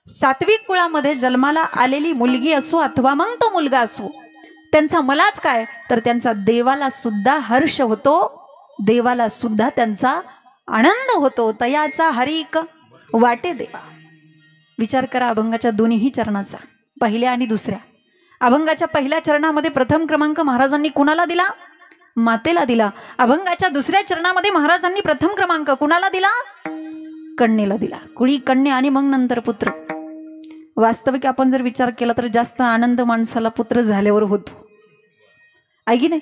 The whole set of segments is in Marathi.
सात्विक कुळामध्ये जन्माला आलेली मुलगी असो अथवा मग तो मुलगा असो, त्यांचा मलाच काय तर त्यांचा देवाला सुद्धा हर्ष होतो, देवाला सुद्धा त्यांचा आनंद होतो। तयाचा हरिक वाटे देवा। विचार करा अभंगाच्या दोन्ही चरणाचा, पहिल्या आणि दुसऱ्या। अभंगाच्या पहिल्या चरणामध्ये प्रथम क्रमांक महाराजांनी कुणाला दिला? मातेला दिला। अभंगाच्या दुसऱ्या चरणामध्ये महाराजांनी प्रथम क्रमांक कुणाला दिला? कन्येला दिला। कुळी कन्या आणि मग नंतर पुत्र। वास्तविक आपण जर विचार केला तर जास्त आनंद माणसाला पुत्र झाल्यावर होतो, आहे की नाही?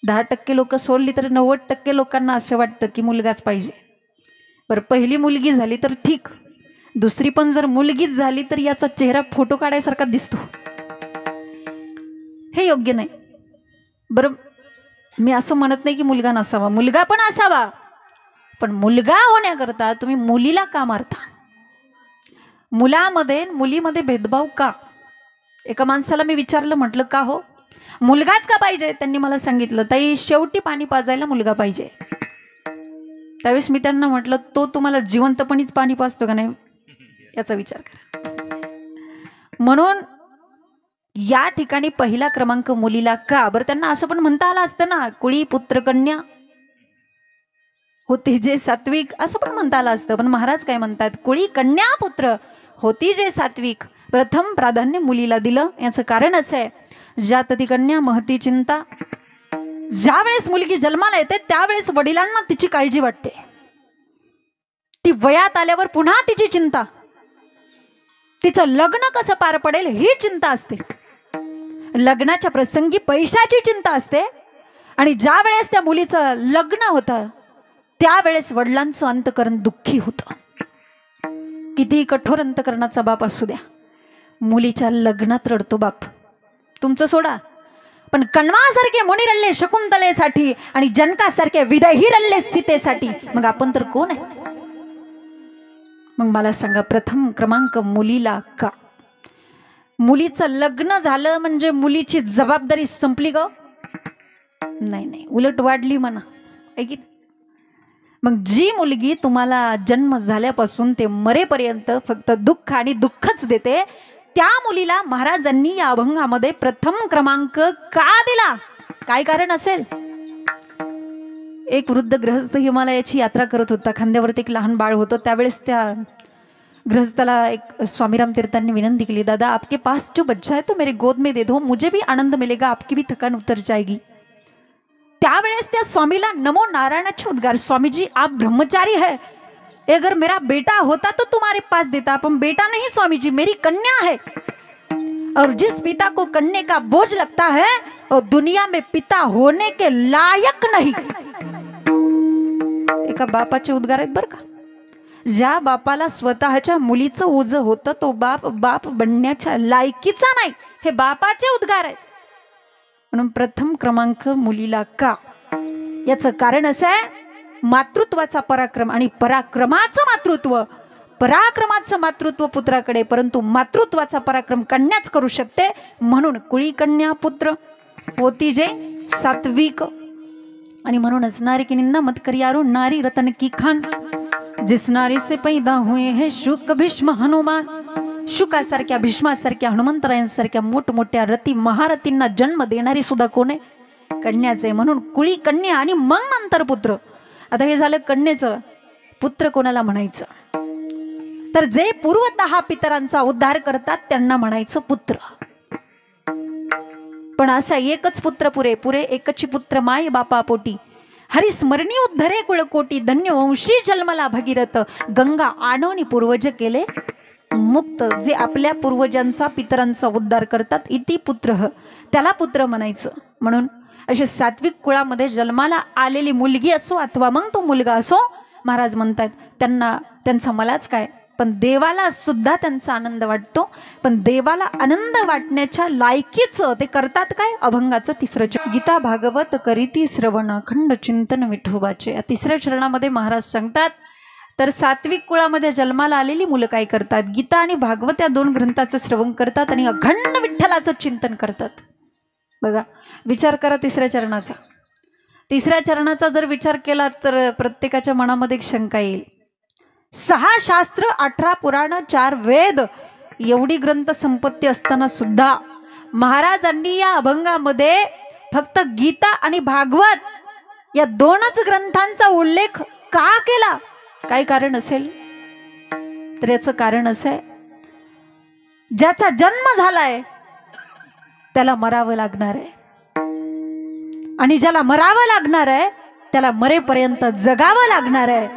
10% लोक सोडली तर 90% लोकांना असं वाटतं की मुलगाच पाहिजे। बरं, पहिली मुलगी झाली तर ठीक, दुसरी पण जर मुलगीच झाली तर याचा चेहरा फोटो काढायसारखा दिसतो, हे योग्य नाही। बरं, मी असं म्हणत नाही की मुलगा नसावा, मुलगा पण असावा, पण मुलगा होण्याकरता तुम्ही मुलीला का मारता? मुलामध्ये मुलीमध्ये भेदभाव का? एका माणसाला मी विचारलं, म्हटलं का हो मुलगाच का पाहिजे? त्यांनी मला सांगितलं ताई शेवटी पाणी पाजायला मुलगा पाहिजे। त्यावेळेस मी त्यांना म्हटलं तो तुम्हाला जिवंतपणीच पाणी पाजतो का नाही याचा विचार करा। म्हणून या ठिकाणी पहिला क्रमांक मुलीला का? बरं, त्यांना असं पण म्हणता आलं असतं ना, कुळी पुत्र कन्या होती जे सात्विक, असं पण म्हणता आलं असतं। पण महाराज काय म्हणतात? कुळी कन्या पुत्र होती जे सात्विक, प्रथम प्राधान्य मुलीला दिलं। याचं कारण असं आहे, ज्यात ती कन्या महती चिंता। ज्या वेळेस मुलगी जन्माला येते त्यावेळेस वडिलांना तिची काळजी वाटते, ती वयात आल्यावर पुन्हा तिची चिंता, तिचं लग्न कसं पार पडेल ही चिंता असते, लग्नाच्या प्रसंगी पैशाची चिंता असते। आणि ज्या वेळेस त्या मुलीचं लग्न होतं त्यावेळेस वडिलांचं अंतकरण दुःखी होतं। किती कठोर अंतकरणाचा बाप असू द्या, मुलीच्या लग्नात रडतो बाप, तुमचं सोडा। पण कण्वासारखे मुनी रल्ले शकुंतलेसाठी आणि जनकासारखे विदेही रल्ले सीतेसाठी, मग आपण तर कोण आहे? मग मला सांगा, प्रथम क्रमांक मुलीला का? मुलीचं लग्न झालं म्हणजे मुलीची जबाबदारी संपली ग? नाही नाही, उलट वाढली म्हणा, आहे की? मग जी मुलगी तुम्हाला जन्म झाल्यापासून ते मरेपर्यंत फक्त दुःख आणि दुःखच देते, त्या मुलीला महाराजांनी या अभंगामध्ये प्रथम क्रमांक का दिला? काय कारण असेल? एक वृद्ध गृहस्थ हिमालयाची यात्रा करत होता, खांद्यावरती एक लहान बाळ होतं। त्यावेळेस त्या गृहस्थाला एक स्वामीराम तीर्थांनी विनंती केली, दादा आपके पास जो बच्चा है तो मेरे गोद में दे दो, मुझे भी आनंद मिलेगा, आपकी भी थकान उतर जाएगी। त्यावेळेस त्या स्वामीला नमो नारायणाचे उद्गार, स्वामी जी आप ब्रह्मचारी है, अगर मेरा बेटा होता तो तुम्हारे पास देता, पर बेटा नहीं स्वामी जी, मेरी कन्या है, और जिस पिता को कन्या का बोझ लगता है और दुनिया में पिता होने के लायक नहीं। एका बापाचे उद्गार आहेत बरं का। ज्या बापाला स्वतःच्या मुलीचं ओझं होतं तो बाप बाप बनण्याच्या लायकीचा नाही, हे बापाचे उद्गार आहेत। म्हणून प्रथम क्रमांक मुलीला का? याचं कारण असं आहे, मातृत्वाचा पराक्रम आणि पराक्रमाचं मातृत्व, पराक्रमाचं मातृत्व पुत्राकडे, परंतु मातृत्वाचा पराक्रम कन्याच करू शकते। म्हणून कुळी कन्या पुत्र होती जे सात्विक। आणि म्हणूनच नारी की निंदा मत करियारो, नारी रतन की खान, जिस नारी से पैदा हुए हैं शुक भीष्म हनुमान। शुकासारख्या भीष्मासारख्या हनुमंतरायांसारख्या मोठमोठ्या रती महारथींना जन्म देणारी सुद्धा कोण आहे? कन्याच आहे। म्हणून कुळी कन्या आणि मग नंतर पुत्र। आता हे झालं कन्येचं, पुत्र कोणाला म्हणायचं? तर जे पूर्वतः पितरांचा उद्धार करतात त्यांना म्हणायचं पुत्र। पण असा एकच पुत्र पुरे, पुरे एकच पुत्र माय बापा पोटी, हरिस्मरणी उद्धरे कुळकोटी, धन्य वंशी जन्मला भगीरथ, गंगा आणोनी पूर्वज केले मुक्त। जे आपल्या पूर्वजांचा पितरांचा उद्धार करतात, इति पुत्र, त्याला पुत्र म्हणायचं। म्हणून असे सात्विक कुळामध्ये जन्माला आलेली मुलगी असो अथवा मग तो मुलगा असो, महाराज म्हणतात त्यांना त्यांचा मलाच काय, पण देवाला सुद्धा त्यांचा आनंद वाटतो। पण देवाला आनंद वाटण्याच्या लायकीचं ते करतात काय? अभंगाचं तिसरं गीता भागवत करीती श्रवण अखंड चिंतन विठोबाचे। या तिसऱ्या चरणामध्ये महाराज सांगतात, तर सात्विक कुळामध्ये जन्माला आलेली मुलं काय करतात? गीता आणि भागवत या दोन ग्रंथाचं श्रवण करतात आणि अखंड विठ्ठलाचं चिंतन करतात। बघा, विचार करा तिसऱ्या चरणाचा। तिसऱ्या चरणाचा जर विचार केला तर प्रत्येकाच्या मनामध्ये एक शंका येईल, 6 शास्त्र, 18 पुराण, 4 वेद एवढी ग्रंथ संपत्ती असताना सुद्धा महाराजांनी या अभंगामध्ये फक्त गीता आणि भागवत या 2च ग्रंथांचा उल्लेख का केला? काय कारण असेल? तर याचं कारण असं आहे, ज्याचा जन्म झालाय त्याला मरावं लागणार आहे, आणि ज्याला मरावं लागणार आहे त्याला मरेपर्यंत जगावं लागणार आहे.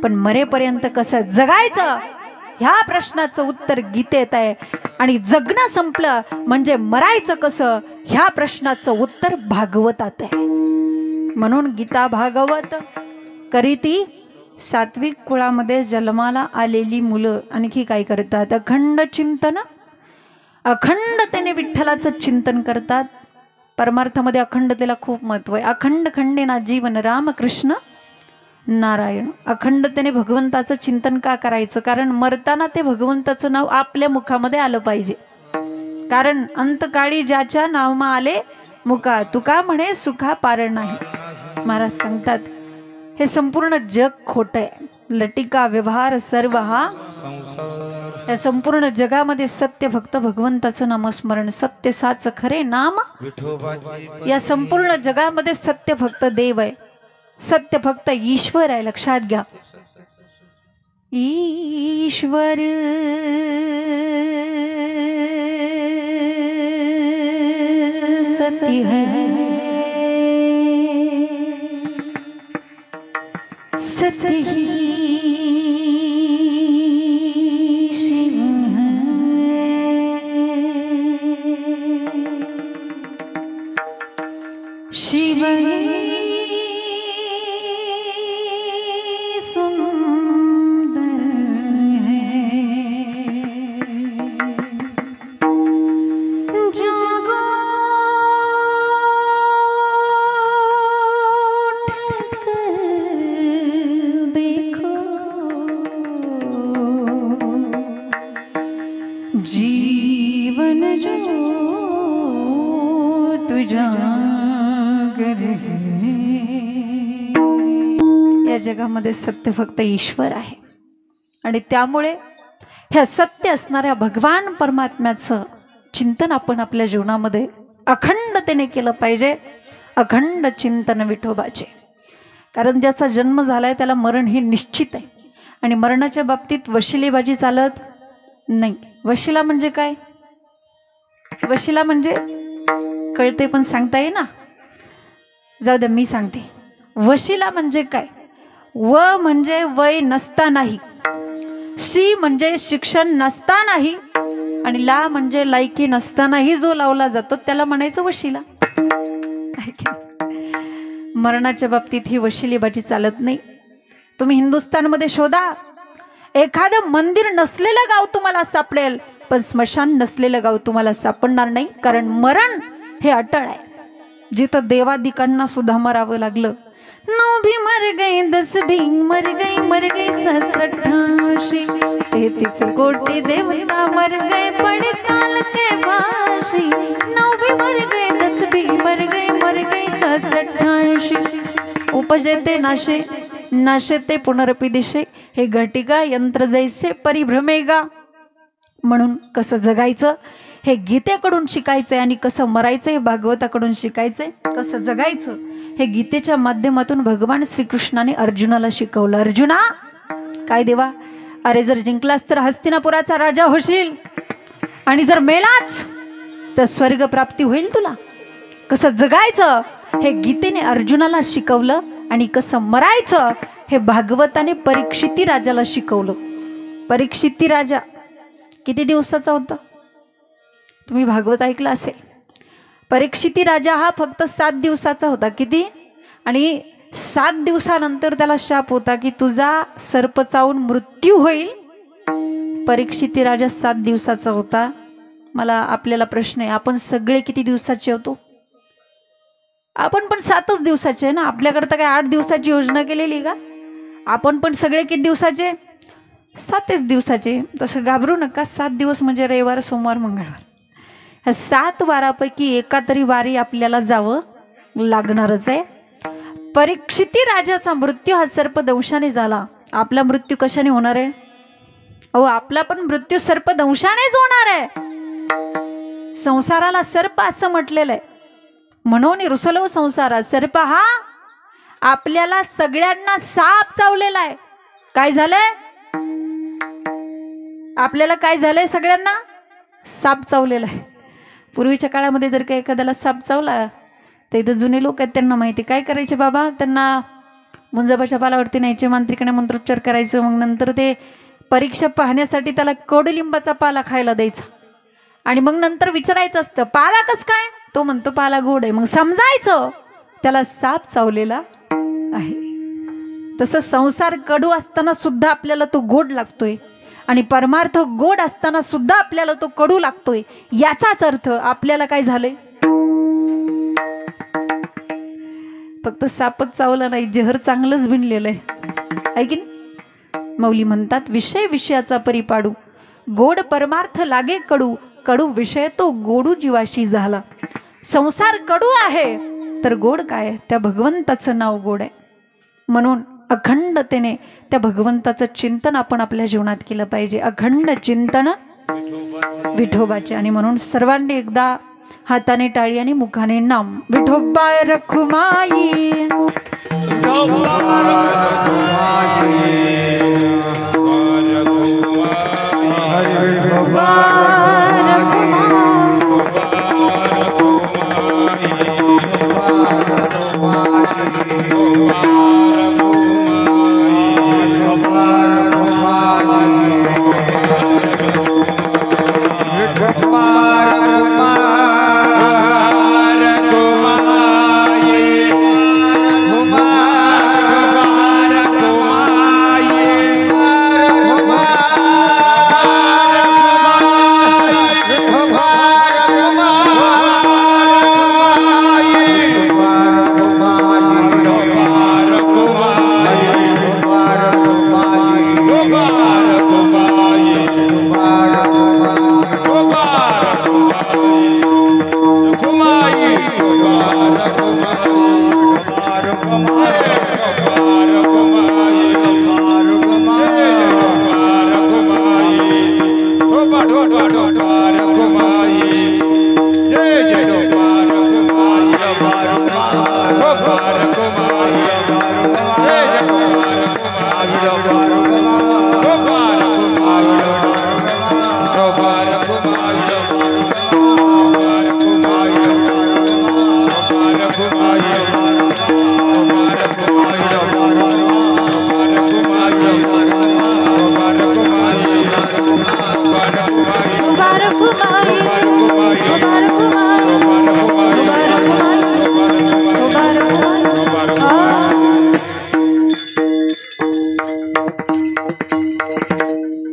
पण मरेपर्यंत कसं जगायचं ह्या प्रश्नाचं उत्तर गीतेत आहे, आणि जगणं संपलं म्हणजे मरायचं कसं ह्या प्रश्नाचं उत्तर भागवतात आहे. म्हणून गीता भागवत करीती सात्विक कुळामध्ये जन्माला आलेली मुलं आणखी काय करतात? अखंड चिंतन, अखंडतेने विठ्ठलाचं चिंतन करतात. परमार्थामध्ये अखंडतेला खूप महत्व आहे. अखंड खंडेना जीवन रामकृष्ण नारायण. अखंडतेने भगवंताचं चिंतन का करायचं? कारण मरताना ते भगवंताचं नाव आपल्या मुखामध्ये आलं पाहिजे. कारण अंतकाळी ज्याच्या नावमा आले मुका, तुका म्हणे सुखा पार नाही. महाराज सांगतात हे संपूर्ण जग खोट आहे. लटिका व्यवहार सर्व हा या संपूर्ण जगामध्ये सत्य फक्त भगवंताचं नामस्मरण. सत्य साच खरे नाम. या संपूर्ण जगामध्ये सत्य फक्त देव आहे, सत्य फक्त ईश्वर आहे. लक्षात घ्या, ईश्वर सत्य है, सत्य ही शिव है. शिव सुंदर है, जागो जीवन जो तुझा घर है. या जगामध्ये सत्य फक्त ईश्वर आहे, आणि त्यामुळे ह्या सत्य असणाऱ्या भगवान परमात्म्याचं चिंतन आपण आपल्या जीवनामध्ये अखंडतेने केलं पाहिजे. अखंड चिंतन विठोबाचे. कारण ज्याचा जन्म झालाय त्याला मरण हे निश्चित आहे, आणि मरणाच्या बाबतीत वशिलेबाजी चालत नाही. वशिला म्हणजे काय? वशिला म्हणजे कळते पण सांगता येईल ना? जाऊ द्या, मी सांगते. वशिला म्हणजे काय? व म्हणजे वय नसतानाही, शी म्हणजे शिक्षण नसतानाही, आणि ला म्हणजे लायकी नसतानाही जो लावला जातो त्याला म्हणायचं वशिला. मरणाच्या बाबतीत ही वशिलेबाजी चालत नाही. तुम्ही हिंदुस्थानमध्ये शोधा, एखादं मंदिर नसलेलं गाव तुम्हाला सापडेल, पण स्मशान नसलेलं गाव तुम्हाला सापडणार नाही. कारण मरण हे अटळ आहे. जिथं देवादिकांना सुद्धा मरावं लागलं. 9 भी मर गए, 10 भी मर गए, सहस्त्रठाशी 33 कोटि देवता मर गए, पड़े काल के फाशी. 9 भी मर गए, 10 भी मर गए, सहस्त्रठाशी. उपजते नाशे, नाशे ते पुनरपि दिशे, हे घटिका यंत्र जैसे परिभ्रमेगा. म्हणून कसं जगायचं हे गीतेकडून शिकायचंय, आणि कसं मरायचं हे भागवताकडून शिकायचंय. कसं जगायचं हे गीतेच्या माध्यमातून भगवान श्रीकृष्णाने अर्जुनाला शिकवलं. अर्जुना काय देवा, अरे जर जिंकलास तर हस्तिनापुराचा राजा होशील, आणि जर मेलाच तर स्वर्ग प्राप्ती होईल तुला. कसं जगायचं हे गीतेने अर्जुनाला शिकवलं, आणि कसं मरायचं हे भागवताने परीक्षिती राजाला शिकवलं. परीक्षिती राजा किती दिवसाचा होता? तुम्ही भागवत ऐकलं असेल. परीक्षिती राजा हा फक्त 7 दिवसाचा होता. किती? आणि 7 दिवसानंतर त्याला शाप होता की तुझा सर्प चावून मृत्यू होईल. परीक्षिती राजा 7 दिवसाचा होता. मला आपल्याला प्रश्न आहे, आपण सगळे किती दिवसाचे होतो? आपण पण 7च दिवसाचे आहे ना. आपल्याकडे तर काय 8 दिवसाची योजना केलेली का? आपण पण सगळे किती दिवसाचे? 7च दिवसाचे. तसं घाबरू नका. 7 दिवस म्हणजे रविवार, सोमवार, मंगळवार. ह्या 7 वारापैकी एका तरी वारी आपल्याला जावं लागणारच आहे. परीक्षिती राजाचा मृत्यू हा सर्पदंशाने झाला. आपला मृत्यू कशाने होणार आहे? अहो आपला पण मृत्यू सर्पदंशानेच होणार आहे। संसाराला सर्प असं म्हटलेलं आहे, म्हणून रुसलो संसारा सर्प हा आपल्याला सगळ्यांना साप चावलेला आहे। काय झालंय आपल्याला? काय झालंय? सगळ्यांना साप चावलेला आहे। पूर्वीच्या काळामध्ये जर का एखाद्याला साप चावला तर इथं जुने लोक आहेत त्यांना माहिती काय करायचे बाबा, त्यांना मुंजाबाच्या पालावरती न्यायचे, मांत्रिकाने मंत्रोच्चार करायचं, मग नंतर ते परीक्षा पाहण्यासाठी त्याला कडुलिंबाचा पाला खायला द्यायचा आणि मग नंतर विचारायचं असतं पाला कस काय? तो म्हणतो पाला गोड आहे, मग समजायचं त्याला साप चावलेला आहे। तसं संसार कडू असताना सुद्धा आपल्याला तो गोड लागतोय आणि परमार्थ गोड असताना सुद्धा आपल्याला तो कडू लागतोय। याचाच अर्थ आपल्याला काय झालंय? फक्त सापच चावला नाही, जहर चांगलंच भिनलेलं आहे की नाही? मौली म्हणतात विषय विषयाचा परिपाडू, गोड परमार्थ लागे कडू, कडू विषय तो गोडू जीवाशी झाला। संसार कडू आहे तर गोड काय? त्या भगवंताचं नाव गोड आहे। म्हणून अखंडतेने त्या भगवंताचं चिंतन आपण आपल्या जीवनात केलं पाहिजे, अखंड चिंतन विठोबाचे। आणि म्हणून सर्वांनी एकदा हाताने टाळी आणि मुखाने नाम विठोबा रखुमाई,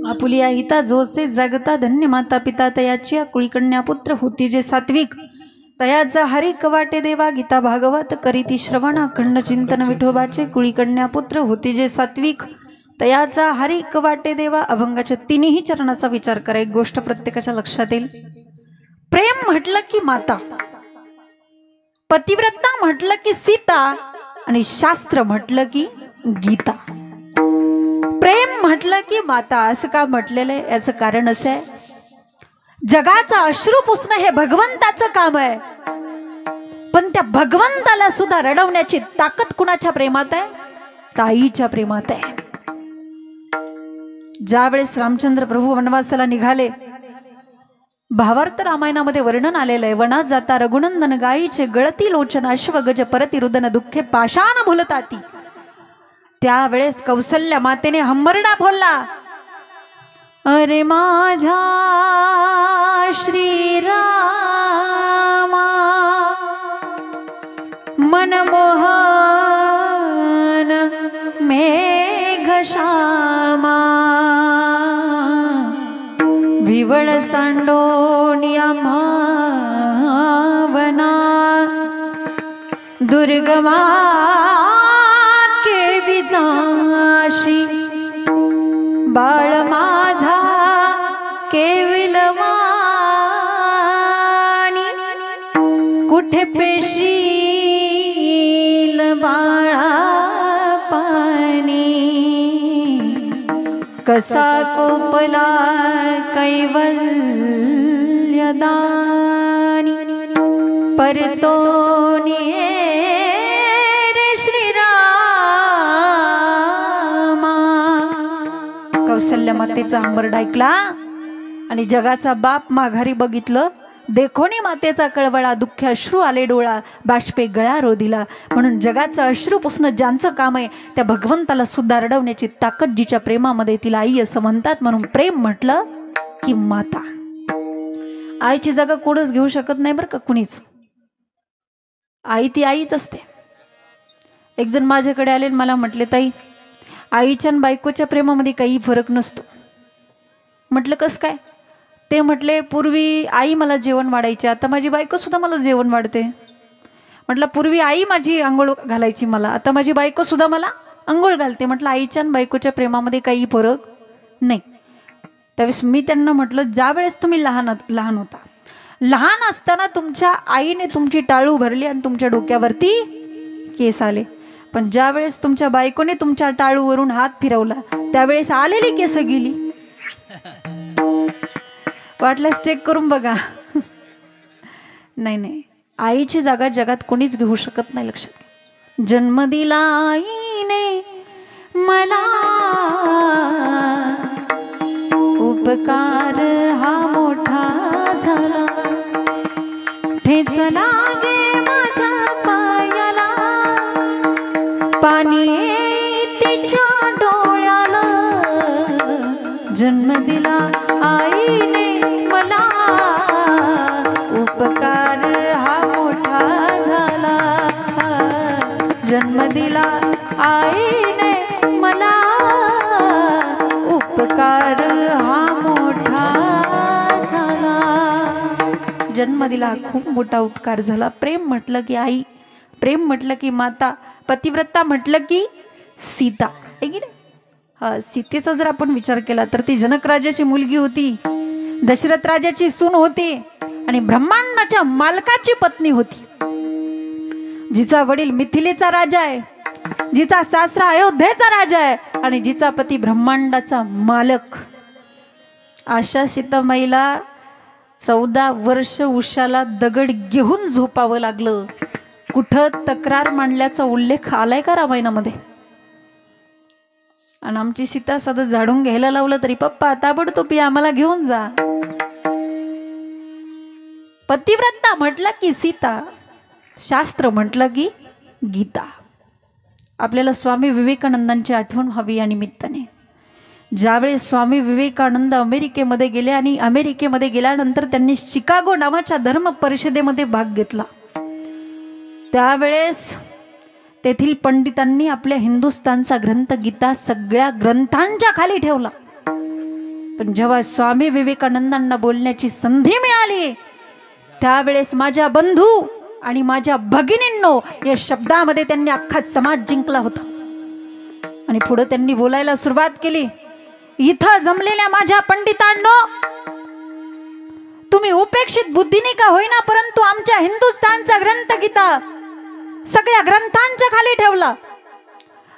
आपुलिया हिता जोसे जगता धन्य माता पिता तयाची कुळी कन्या पुत्र होती जे सात्विक, तयाचा हरी कवाटे देवा गीता भागवत करीती श्रवण, अखंड चिंतन विठोबाचे कुळी कन्या पुत्र होती जे सात्विक, तयाचा हरी कवाटे देवा। अभंगाच्या तिन्ही चरणाचा विचार करा, एक गोष्ट प्रत्येकाच्या लक्षात येईल। प्रेम म्हटलं की माता, पतिव्रता म्हटलं की सीता, आणि शास्त्र म्हटलं की गीता। प्रेम म्हटलं की माता असं का म्हटलेलं आहे? याचं कारण असं आहे, जगाचा अश्रू पुसणं हे भगवंताचं काम आहे, पण त्या भगवंताला सुद्धा रडवण्याची ताकद कुणाच्या प्रेमात आहे? ताईच्या प्रेमात आहे। ज्यावेळेस रामचंद्र प्रभू वनवासाला निघाले, भावार्थ रामायणामध्ये वर्णन आलेलं आहे, वनात जाता रघुनंदन गायीचे गळती लोचन अश्वगज परती रुदन दुःखे पाषाण भुलताती। त्यावेळेस कौसल्या मातेने हंबरडा फोडला, अरे माझ्या श्रीरामा मनमोहन मेघश्यामा, विवळ सांडोनिया मावना, दुर्गमा के विजाशी, बाळ माझा केविलवाणी, कुठे पेशील बाळा पाणी। कसा कोपला कैवल्यदानी परतोनी रे श्रीरामा. कौसल्य मातेचा अंबरडा ऐकला आणि जगाचा बाप माघारी बघितलं. देखोनी मातेचा कळवळा, दुःख अश्रू आले डोळा, बाष्पे गळा रोदिला. म्हणून जगाचं अश्रू पुसणं ज्यांचं काम आहे त्या भगवंताला सुद्धा रडवण्याची ताकद जिच्या प्रेमामध्ये, तिला आई असं म्हणतात. म्हणून प्रेम म्हटलं की माता. आईची जागा कोणच घेऊ शकत नाही बरं का कुणीच. आई ती आईच असते. एक जण माझ्याकडे आले आणि मला म्हटले, ताई आईच्या आणि बायकोच्या प्रेमामध्ये काही फरक नसतो. म्हटलं कसं काय? ते म्हटले, पूर्वी आई मला जेवण वाढायची, आता माझी बायको सुद्धा मला जेवण वाढते. म्हटलं पूर्वी आई माझी आंघोळ घालायची मला, आता माझी बायको सुद्धा मला आंघोळ घालते. म्हटलं आईच्या आणि बायकोच्या प्रेमामध्ये काही फरक नाही. त्यावेळेस मी त्यांना म्हटलं, ज्या वेळेस तुम्ही लहान होता, लहान असताना तुमच्या आईने तुमची टाळू भरली आणि तुमच्या डोक्यावरती केस आले. पण ज्या वेळेस तुमच्या बायकोने तुमच्या टाळूवरून हात फिरवला त्यावेळेस आलेली केस गेली. वाटल्यास चेक करून बघा. नाही, आईची जागा जगात कोणीच घेऊ शकत नाही. लक्षात घ्या. जन्म दिला आईने मला, उपकार हा मोठा झाला. ठेचला गे माझ्या पायाला, पाणी तिच्या डोळ्याला. जन्म दिला आईने मला, उपकार हा मोठा झाला. जन्म दिला आईने मला, उपकार हा मोठा झाला. जन्म दिला, खूप मोठा उपकार झाला. प्रेम म्हटलं की आई, प्रेम म्हटलं की माता, पतिव्रता म्हटलं की सीता आहे की नाही. हा, सीतेचा जर आपण विचार केला तर ती जनक राजाची मुलगी होती, दशरथ राजाची सून होती आणि ब्रह्मांडाच्या मालकाची पत्नी होती. जिचा वडील मिथिलेचा राजा आहे, जिचा सासरा अयोध्येचा राजा आहे आणि जिचा पती ब्रह्मांडाचा मालक. अशा सीतामाईला 14 वर्ष उशाला दगड घेऊन झोपावं लागलं. कुठं तक्रार मांडल्याचा उल्लेख आलाय का रामायणामध्ये? आणि आमची सीता साधं झाडून घ्यायला लावलं तरी पप्पा ताबडतोब आम्हाला घेऊन जा. पतिव्रता म्हटलं की सीता, शास्त्र म्हटलं की गीता. आपल्याला स्वामी विवेकानंदांची आठवण व्हावी या निमित्ताने. ज्यावेळेस स्वामी विवेकानंद अमेरिकेमध्ये गेले आणि अमेरिकेमध्ये गेल्यानंतर त्यांनी शिकागो नावाच्या धर्म परिषदेमध्ये भाग घेतला, त्यावेळेस तेथील पंडितांनी आपल्या हिंदुस्थानचा ग्रंथ गीता सगळ्या ग्रंथांच्या खाली ठेवला. पण जेव्हा स्वामी विवेकानंदांना बोलण्याची संधी मिळाली त्यावेळेस माझ्या बंधू आणि माझ्या भगिनींनो या शब्दामध्ये त्यांनी अख्खा समाज जिंकला होता. आणि पुढे त्यांनी बोलायला सुरुवात केली, इथं जमलेल्या माझ्या पंडितांनो, तुम्ही उपेक्षित बुद्धीने का होईना परंतु आमच्या हिंदुस्थानचा ग्रंथ गीता सगळ्या ग्रंथांच्या खाली ठेवला.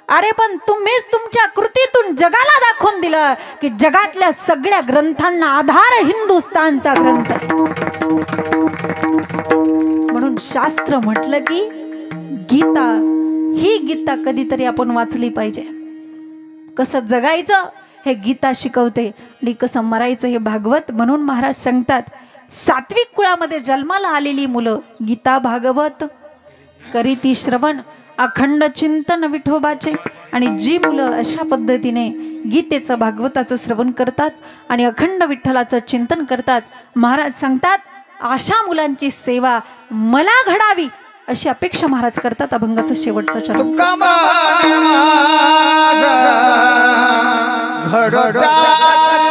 अरे पण तुम्हीच तुमच्या कृतीतून जगाला दाखवून दिलं की जगातल्या सगळ्या ग्रंथांना आधार हिंदुस्थानचा ग्रंथ आहे. म्हणून शास्त्र म्हटलं की गीता, ही गीता कधीतरी आपण वाचली पाहिजे. कसं जगायचं हे गीता शिकवते आणि कसं मरायचं हे भागवत. म्हणून महाराज सांगतात, सात्विक कुळामध्ये जन्माला आलेली मुलं गीता भागवत करीती श्रवण, अखंड चिंतन विठोबाचे. आणि जी मुलं अशा पद्धतीने गीतेचं भागवताचं श्रवण करतात आणि अखंड विठ्ठलाचं चिंतन करतात, महाराज सांगतात अशा मुलांची सेवा मला घडावी अशी अपेक्षा महाराज करतात. अभंगाचं शेवटचं चरण. घडतात